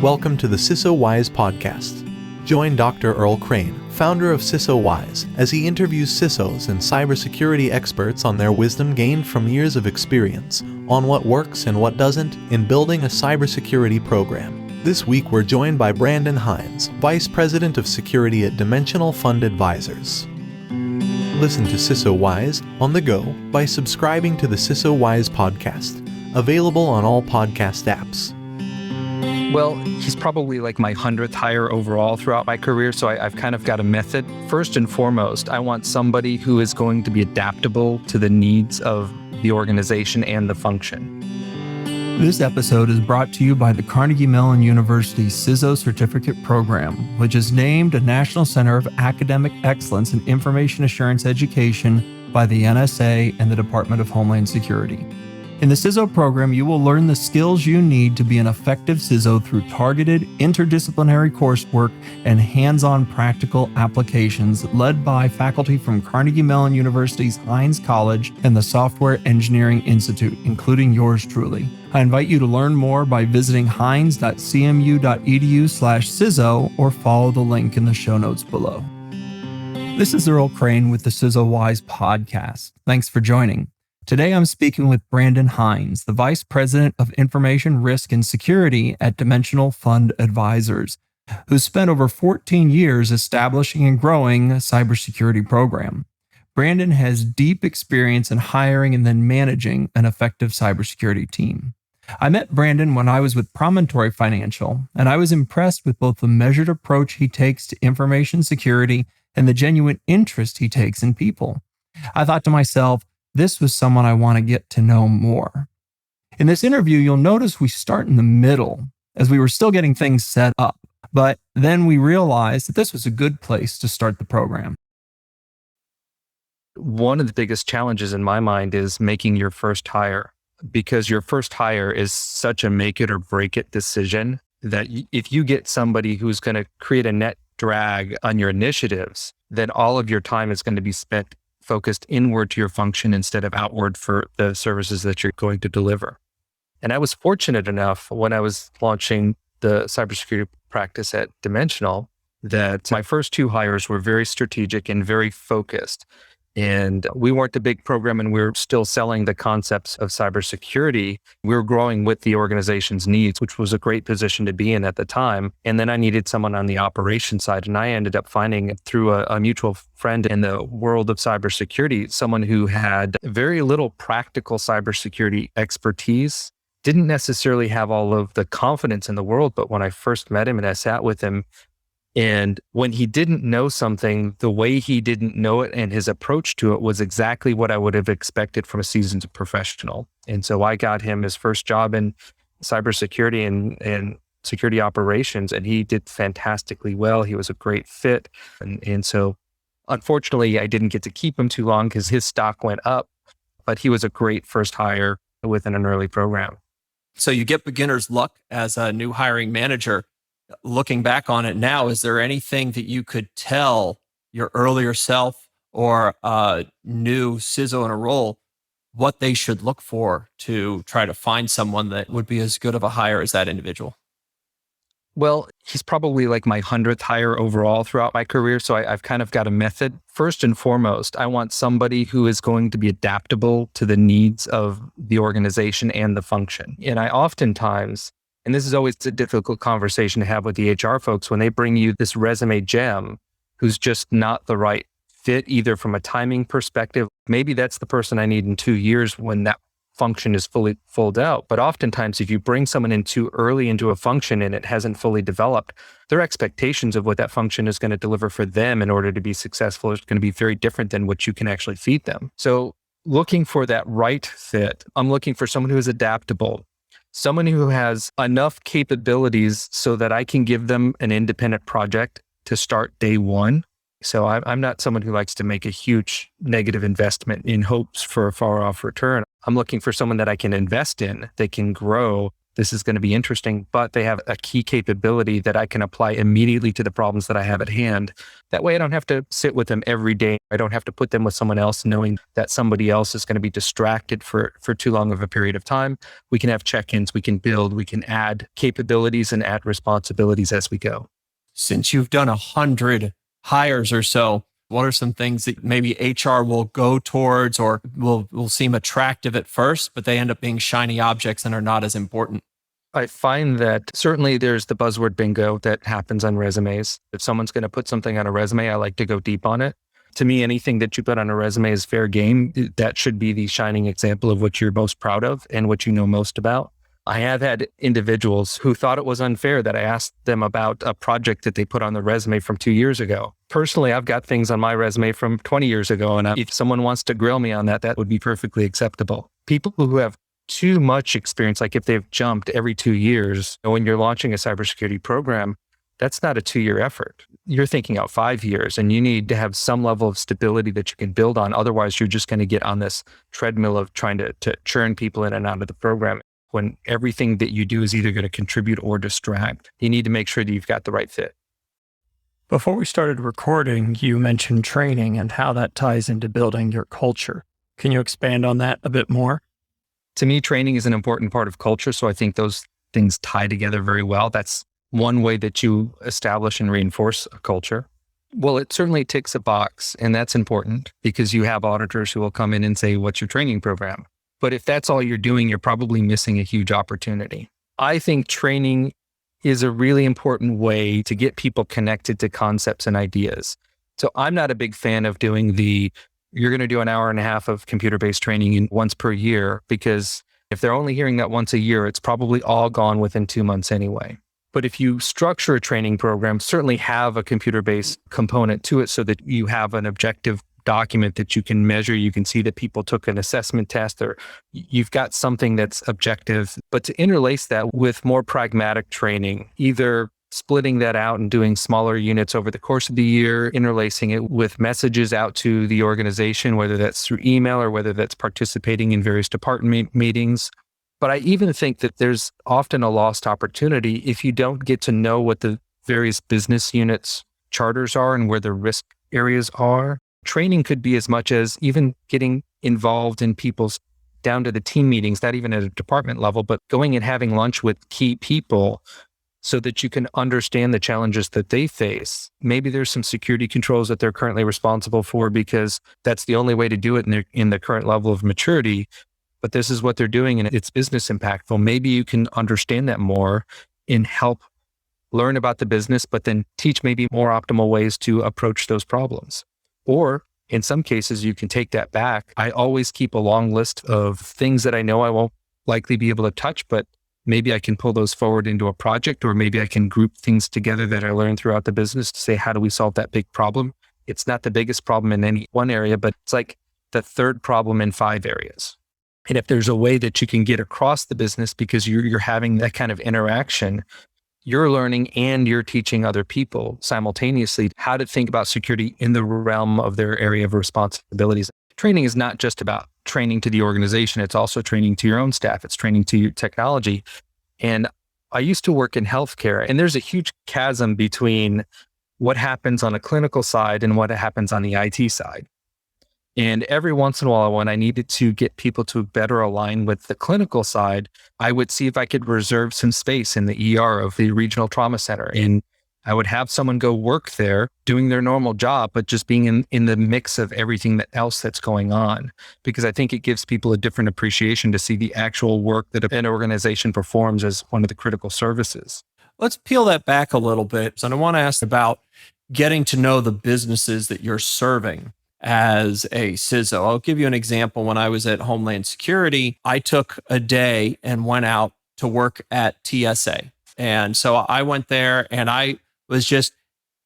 Welcome to the CISO Wise podcast. Join Dr. Earl Crane, founder of CISO Wise, as he interviews CISOs and cybersecurity experts on their wisdom gained from years of experience on what works and what doesn't in building a cybersecurity program. This week we're joined by Brandon Hines, Vice President of Security at Dimensional Fund Advisors. Listen to CISO Wise on the go by subscribing to the CISO Wise podcast, available on all podcast apps. Well, he's probably like my 100th hire overall throughout my career, so I've kind of got a method. First and foremost, I want somebody who is going to be adaptable to the needs of the organization and the function. This episode is brought to you by the Carnegie Mellon University CISO Certificate Program, which is named a National Center of Academic Excellence in Information Assurance Education by the NSA and the Department of Homeland Security. In the CISO program, you will learn the skills you need to be an effective CISO through targeted, interdisciplinary coursework and hands-on practical applications led by faculty from Carnegie Mellon University's Hines College and the Software Engineering Institute, including yours truly. I invite you to learn more by visiting hines.cmu.edu/CISO or follow the link in the show notes below. This is Earl Crane with the CISO Wise podcast. Thanks for joining. Today, I'm speaking with Brandon Hines, the Vice President of Information Risk and Security at Dimensional Fund Advisors, who spent over 14 years establishing and growing a cybersecurity program. Brandon has deep experience in hiring and then managing an effective cybersecurity team. I met Brandon when I was with Promontory Financial, and I was impressed with both the measured approach he takes to information security and the genuine interest he takes in people. I thought to myself, this was someone I want to get to know more. In this interview, you'll notice we start in the middle as we were still getting things set up, but then we realized that this was a good place to start the program. One of the biggest challenges in my mind is making your first hire, because your first hire is such a make it or break it decision that if you get somebody who's going to create a net drag on your initiatives, then all of your time is going to be spent focused inward to your function instead of outward for the services that you're going to deliver. And I was fortunate enough when I was launching the cybersecurity practice at Dimensional that my first two hires were very strategic and very focused. And we weren't a big program and we were still selling the concepts of cybersecurity. We were growing with the organization's needs, which was a great position to be in at the time. And then I needed someone on the operations side. And I ended up finding through a mutual friend in the world of cybersecurity, someone who had very little practical cybersecurity expertise, didn't necessarily have all of the confidence in the world. But when I first met him and I sat with him, and when he didn't know something, the way he didn't know it and his approach to it was exactly what I would have expected from a seasoned professional. And so I got him his first job in cybersecurity and security operations, and he did fantastically well. He was a great fit. And so unfortunately, I didn't get to keep him too long because his stock went up, but he was a great first hire within an early program. So you get beginner's luck as a new hiring manager. Looking back on it now, is there anything that you could tell your earlier self or a new CISO in a role what they should look for to try to find someone that would be as good of a hire as that individual? Well, he's probably like my 100th hire overall throughout my career, so I've kind of got a method. First and foremost, I want somebody who is going to be adaptable to the needs of the organization and the function. And I oftentimes, and this is always a difficult conversation to have with the HR folks when they bring you this resume gem who's just not the right fit, either from a timing perspective. Maybe that's the person I need in 2 years when that function is fully filled out. But oftentimes, if you bring someone in too early into a function and it hasn't fully developed, their expectations of what that function is going to deliver for them in order to be successful is going to be very different than what you can actually feed them. So looking for that right fit, I'm looking for someone who is adaptable, someone who has enough capabilities so that I can give them an independent project to start day one. So I'm not someone who likes to make a huge negative investment in hopes for a far off return. I'm looking for someone that I can invest in, that can grow, this is going to be interesting, but they have a key capability that I can apply immediately to the problems that I have at hand. That way I don't have to sit with them every day. I don't have to put them with someone else knowing that somebody else is going to be distracted for too long of a period of time. We can have check-ins, we can build, we can add capabilities and add responsibilities as we go. Since you've done 100 hires or so, what are some things that maybe HR will go towards or will seem attractive at first, but they end up being shiny objects and are not as important? I find that certainly there's the buzzword bingo that happens on resumes. If someone's going to put something on a resume, I like to go deep on it. To me, anything that you put on a resume is fair game. That should be the shining example of what you're most proud of and what you know most about. I have had individuals who thought it was unfair that I asked them about a project that they put on the resume from 2 years ago. Personally, I've got things on my resume from 20 years ago, and if someone wants to grill me on that, that would be perfectly acceptable. People who have too much experience, like if they've jumped every 2 years, when you're launching a cybersecurity program, that's not a 2-year effort. You're thinking out 5 years, and you need to have some level of stability that you can build on. Otherwise, you're just going to get on this treadmill of trying to churn people in and out of the program. When everything that you do is either going to contribute or distract, you need to make sure that you've got the right fit. Before we started recording, you mentioned training and how that ties into building your culture. Can you expand on that a bit more? To me, training is an important part of culture. So I think those things tie together very well. That's one way that you establish and reinforce a culture. Well, it certainly ticks a box, and that's important because you have auditors who will come in and say, what's your training program? But if that's all you're doing, you're probably missing a huge opportunity. I think training is a really important way to get people connected to concepts and ideas. So I'm not a big fan of doing you're going to do an hour and a half of computer-based training once per year, because if they're only hearing that once a year, it's probably all gone within 2 months anyway. But if you structure a training program, certainly have a computer-based component to it so that you have an objective document that you can measure. You can see that people took an assessment test, or you've got something that's objective. But to interlace that with more pragmatic training, either splitting that out and doing smaller units over the course of the year, interlacing it with messages out to the organization, whether that's through email or whether that's participating in various department meetings. But I even think that there's often a lost opportunity if you don't get to know what the various business units charters are and where the risk areas are. Training could be as much as even getting involved in people's down to the team meetings, not even at a department level, but going and having lunch with key people so that you can understand the challenges that they face. Maybe there's some security controls that they're currently responsible for because that's the only way to do it in the current level of maturity, but this is what they're doing and it's business impactful. Maybe you can understand that more and help learn about the business, but then teach maybe more optimal ways to approach those problems. Or in some cases, you can take that back. I always keep a long list of things that I know I won't likely be able to touch, but maybe I can pull those forward into a project, or maybe I can group things together that I learned throughout the business to say, how do we solve that big problem? It's not the biggest problem in any one area, but it's like the third problem in 5 areas. And if there's a way that you can get across the business because you're having that kind of interaction, you're learning and you're teaching other people simultaneously how to think about security in the realm of their area of responsibilities. Training is not just about training to the organization. It's also training to your own staff. It's training to your technology. And I used to work in healthcare, and there's a huge chasm between what happens on a clinical side and what happens on the IT side. And every once in a while, when I needed to get people to better align with the clinical side, I would see if I could reserve some space in the ER of the regional trauma center. And I would have someone go work there doing their normal job, but just being in the mix of everything else that's going on. Because I think it gives people a different appreciation to see the actual work that an organization performs as one of the critical services. Let's peel that back a little bit. And I want to ask about getting to know the businesses that you're serving as a CISO. I'll give you an example. When I was at Homeland Security, I took a day and went out to work at TSA. And so I went there and I was just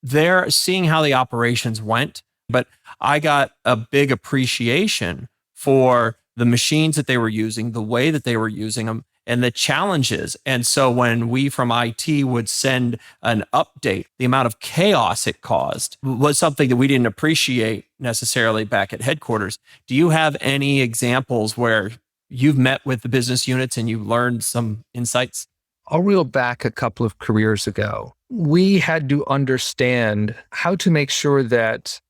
there seeing how the operations went. But I got a big appreciation for the machines that they were using, the way that they were using them, and the challenges. And so when we from IT would send an update, the amount of chaos it caused was something that we didn't appreciate necessarily back at headquarters. Do you have any examples where you've met with the business units and you've learned some insights? I'll reel back a couple of careers ago. We had to understand how to make sure that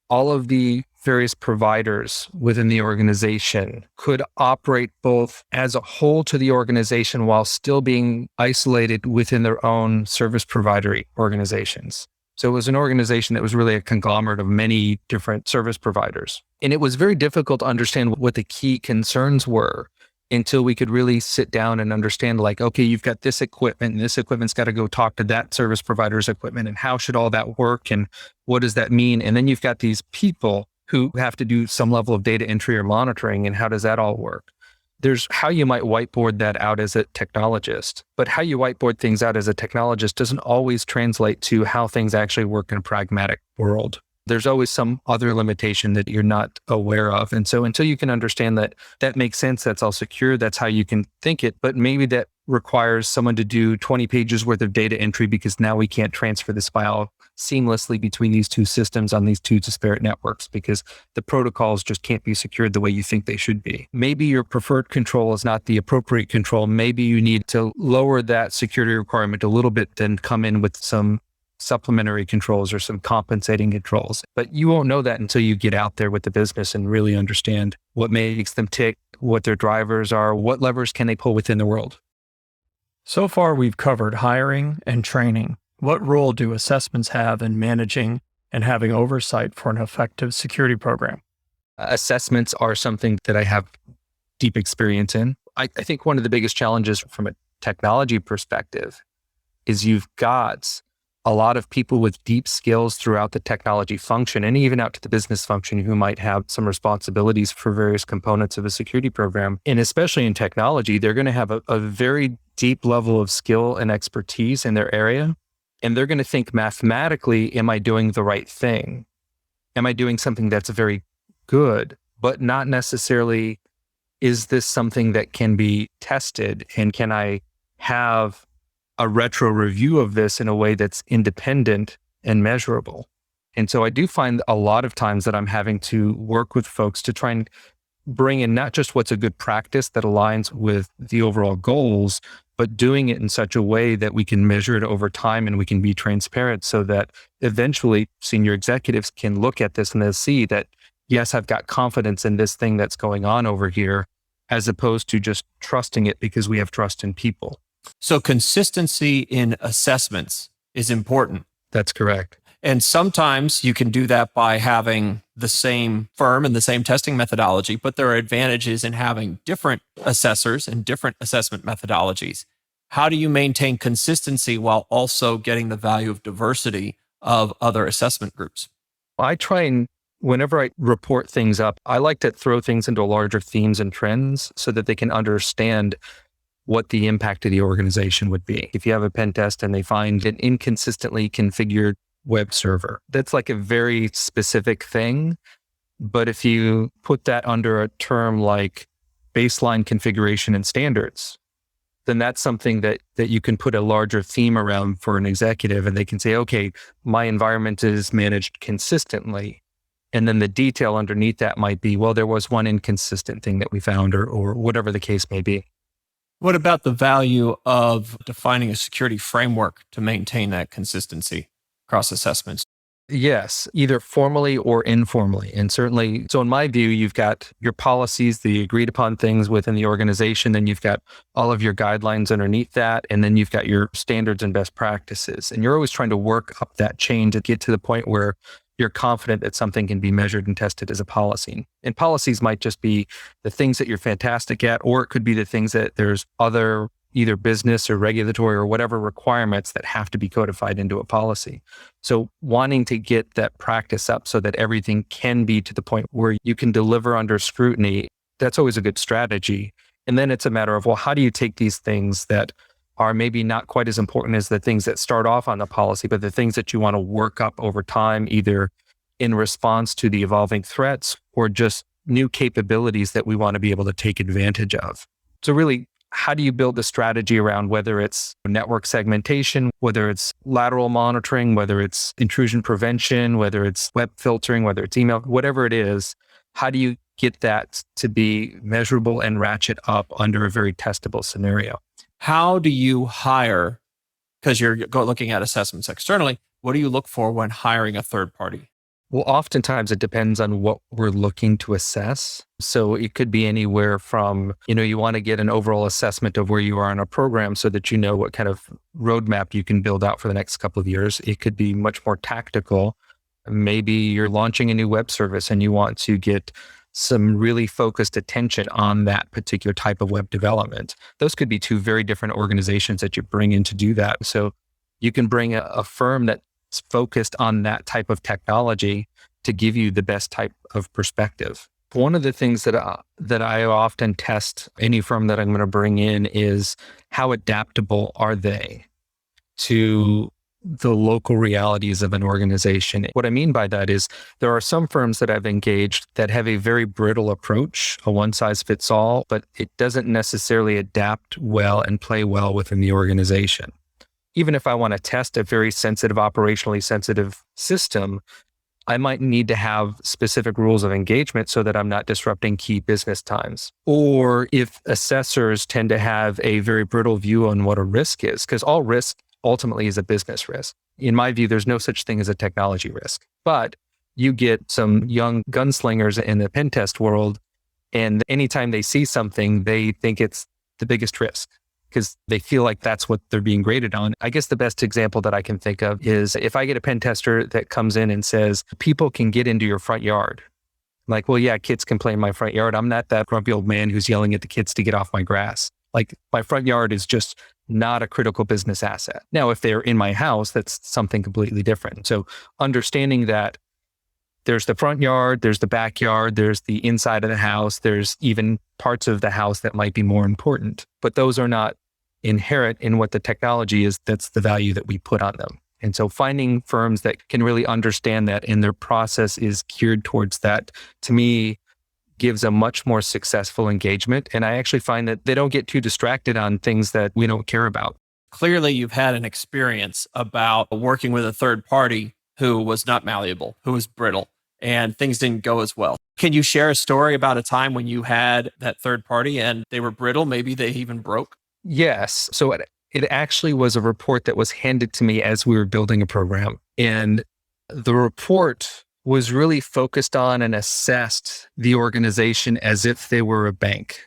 all of the various providers within the organization could operate both as a whole to the organization while still being isolated within their own service provider organizations. So it was an organization that was really a conglomerate of many different service providers. And it was very difficult to understand what the key concerns were until we could really sit down and understand, like, okay, you've got this equipment and this equipment's got to go talk to that service provider's equipment, and how should all that work and what does that mean? And then you've got these people who have to do some level of data entry or monitoring, and how does that all work? There's how you might whiteboard that out as a technologist, but how you whiteboard things out as a technologist doesn't always translate to how things actually work in a pragmatic world. There's always some other limitation that you're not aware of. And so until you can understand that that makes sense, that's all secure, that's how you can think it, but maybe that requires someone to do 20 pages worth of data entry because now we can't transfer this file seamlessly between these two systems on these two disparate networks because the protocols just can't be secured the way you think they should be. Maybe your preferred control is not the appropriate control. Maybe you need to lower that security requirement a little bit, then come in with some supplementary controls or some compensating controls. But you won't know that until you get out there with the business and really understand what makes them tick, what their drivers are, what levers can they pull within the world. So far, we've covered hiring and training. What role do assessments have in managing and having oversight for an effective security program? Assessments are something that I have deep experience in. I think one of the biggest challenges from a technology perspective is you've got a lot of people with deep skills throughout the technology function and even out to the business function who might have some responsibilities for various components of a security program. And especially in technology, they're going to have a very deep level of skill and expertise in their area. And they're going to think mathematically, am I doing the right thing? Am I doing something that's very good, but not necessarily, is this something that can be tested? And can I have a retro review of this in a way that's independent and measurable? And so I do find a lot of times that I'm having to work with folks to try and bring in not just what's a good practice that aligns with the overall goals, but doing it in such a way that we can measure it over time and we can be transparent so that eventually senior executives can look at this and they'll see that, yes, I've got confidence in this thing that's going on over here, as opposed to just trusting it because we have trust in people. So consistency in assessments is important. That's correct. And sometimes you can do that by having the same firm and the same testing methodology, but there are advantages in having different assessors and different assessment methodologies. How do you maintain consistency while also getting the value of diversity of other assessment groups? I try and, whenever I report things up, I like to throw things into larger themes and trends so that they can understand what the impact of the organization would be. If you have a pen test and they find an inconsistently configured web server, that's like a very specific thing. But if you put that under a term like baseline configuration and standards, then that's something that you can put a larger theme around for an executive, and they can say, okay, my environment is managed consistently. And then the detail underneath that might be, well, there was one inconsistent thing that we found, or whatever the case may be. What about the value of defining a security framework to maintain that consistency across assessments? Yes, either formally or informally. And certainly, so in my view, you've got your policies, the agreed upon things within the organization, then you've got all of your guidelines underneath that, and then you've got your standards and best practices. And you're always trying to work up that chain to get to the point where you're confident that something can be measured and tested as a policy. And policies might just be the things that you're fantastic at, or it could be the things that there's other either business or regulatory or whatever requirements that have to be codified into a policy. So wanting to get that practice up so that everything can be to the point where you can deliver under scrutiny, that's always a good strategy. And then it's a matter of, well, how do you take these things that are maybe not quite as important as the things that start off on the policy, but the things that you want to work up over time, either in response to the evolving threats or just new capabilities that we want to be able to take advantage of. So really, how do you build a strategy around whether it's network segmentation, whether it's lateral monitoring, whether it's intrusion prevention, whether it's web filtering, whether it's email, whatever it is, how do you get that to be measurable and ratchet up under a very testable scenario. How do you hire? Because you're looking at assessments externally. What do you look for when hiring a third party? Well, oftentimes it depends on what we're looking to assess. So it could be anywhere from, you want to get an overall assessment of where you are in a program so that you know what kind of roadmap you can build out for the next couple of years. It could be much more tactical. Maybe you're launching a new web service and you want to get some really focused attention on that particular type of web development. Those could be two very different organizations that you bring in to do that. So you can bring a firm that's focused on that type of technology to give you the best type of perspective. One of the things that I often test any firm that I'm going to bring in is how adaptable are they to the local realities of an organization. What I mean by that is there are some firms that I've engaged that have a very brittle approach, a one size fits all, but it doesn't necessarily adapt well and play well within the organization. Even if I want to test a very sensitive, operationally sensitive system, I might need to have specific rules of engagement so that I'm not disrupting key business times. Or if assessors tend to have a very brittle view on what a risk is, because all risk ultimately is a business risk. In my view, there's no such thing as a technology risk. But you get some young gunslingers in the pen test world, and anytime they see something, they think it's the biggest risk because they feel like that's what they're being graded on. I guess the best example that I can think of is if I get a pen tester that comes in and says, people can get into your front yard. Like, well, yeah, kids can play in my front yard. I'm not that grumpy old man who's yelling at the kids to get off my grass. Like, my front yard is just not a critical business asset. Now, if they're in my house, that's something completely different. So understanding that there's the front yard, there's the backyard, there's the inside of the house, there's even parts of the house that might be more important, but those are not inherent in what the technology is. That's the value that we put on them. And so finding firms that can really understand that and their process is geared towards that, to me, gives a much more successful engagement. And I actually find that they don't get too distracted on things that we don't care about. Clearly, you've had an experience about working with a third party who was not malleable, who was brittle, and things didn't go as well. Can you share a story about a time when you had that third party and they were brittle? Maybe they even broke? Yes. So it actually was a report that was handed to me as we were building a program. And the report was really focused on and assessed the organization as if they were a bank,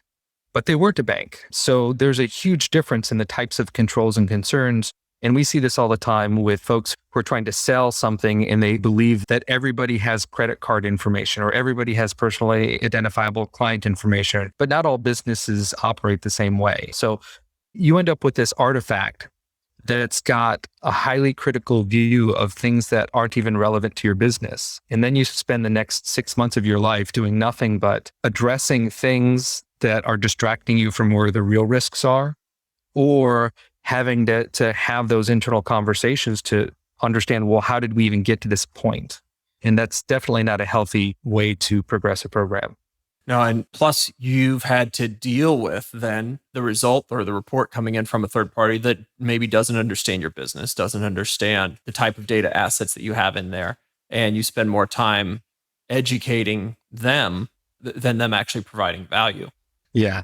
but they weren't a bank. So there's a huge difference in the types of controls and concerns. And we see this all the time with folks who are trying to sell something and they believe that everybody has credit card information or everybody has personally identifiable client information, but not all businesses operate the same way. So you end up with this artifact that's got a highly critical view of things that aren't even relevant to your business. And then you spend the next 6 months of your life doing nothing but addressing things that are distracting you from where the real risks are, or having to have those internal conversations to understand, well, how did we even get to this point? And that's definitely not a healthy way to progress a program. No, and plus you've had to deal with then the result or the report coming in from a third party that maybe doesn't understand your business, doesn't understand the type of data assets that you have in there. And you spend more time educating them than them actually providing value. Yeah.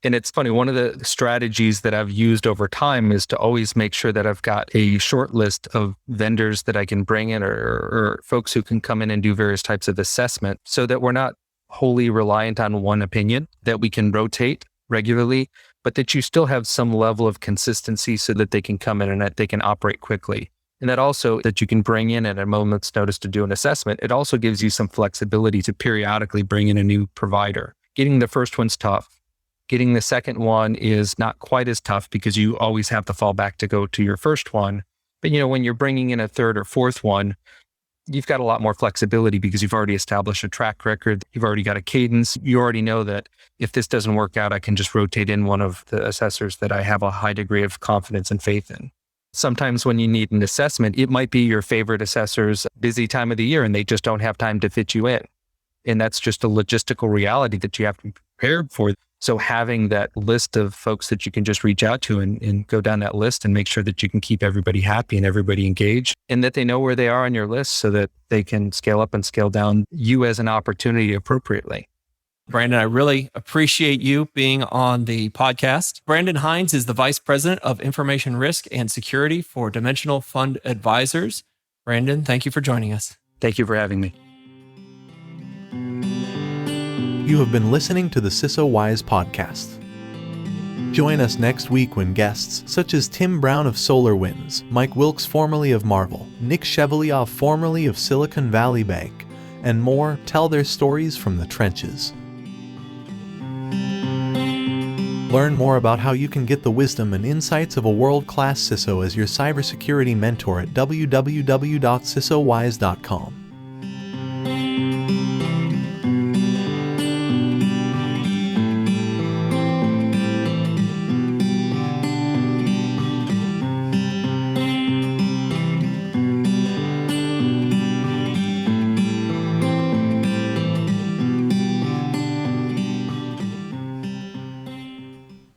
And it's funny, one of the strategies that I've used over time is to always make sure that I've got a short list of vendors that I can bring in or folks who can come in and do various types of assessment so that we're not wholly reliant on one opinion, that we can rotate regularly, but that you still have some level of consistency so that they can come in and that they can operate quickly. And that also that you can bring in at a moment's notice to do an assessment. It also gives you some flexibility to periodically bring in a new provider. Getting the first one's tough. Getting the second one is not quite as tough because you always have to fall back to go to your first one. But when you're bringing in a third or fourth one, you've got a lot more flexibility because you've already established a track record. You've already got a cadence. You already know that if this doesn't work out, I can just rotate in one of the assessors that I have a high degree of confidence and faith in. Sometimes when you need an assessment, it might be your favorite assessor's busy time of the year and they just don't have time to fit you in. And that's just a logistical reality that you have to be prepared for. So having that list of folks that you can just reach out to and go down that list and make sure that you can keep everybody happy and everybody engaged and that they know where they are on your list so that they can scale up and scale down you as an opportunity appropriately. Brandon, I really appreciate you being on the podcast. Brandon Hines is the Vice President of Information Risk and Security for Dimensional Fund Advisors. Brandon, thank you for joining us. Thank you for having me. You have been listening to the CISO Wise podcast. Join us next week when guests such as Tim Brown of SolarWinds, Mike Wilkes formerly of Marvel, Nick Chevalier formerly of Silicon Valley Bank, and more tell their stories from the trenches. Learn more about how you can get the wisdom and insights of a world-class CISO as your cybersecurity mentor at www.cisowise.com.